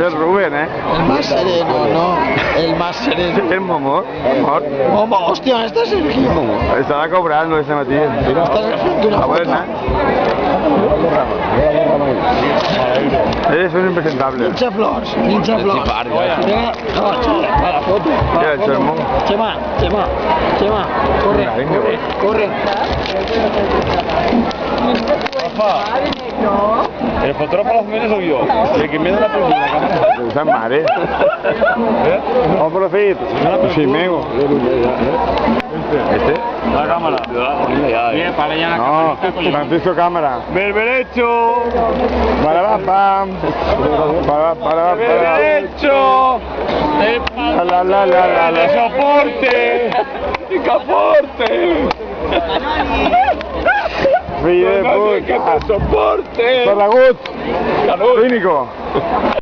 Es Rubén, ¿eh? El más sereno, no. El más sereno. El Momo. Momo, hostia, está Sergio. Estaba cobrando ese matí. Estás haciendo una La foto. buena. Eres un impresentable. Ninja Flors, Ninja Flors. Venga, no, para la foto. ¿Qué ha hecho el Momo? Chema, corre, corre. El fotógrafo las mujeres soy yo. El que me da la película. San Mare. Vamos por los feitos. Sí, mego. ¿Este? La cámara. Bien, para allá. No, Francisco Cámara. ¡Berberecho! Para pam. Para. ¡Berberecho! La. ¡Soporte! ¡Caporte! Fille de puta. ¡Soporte! Ferragut. Clínico.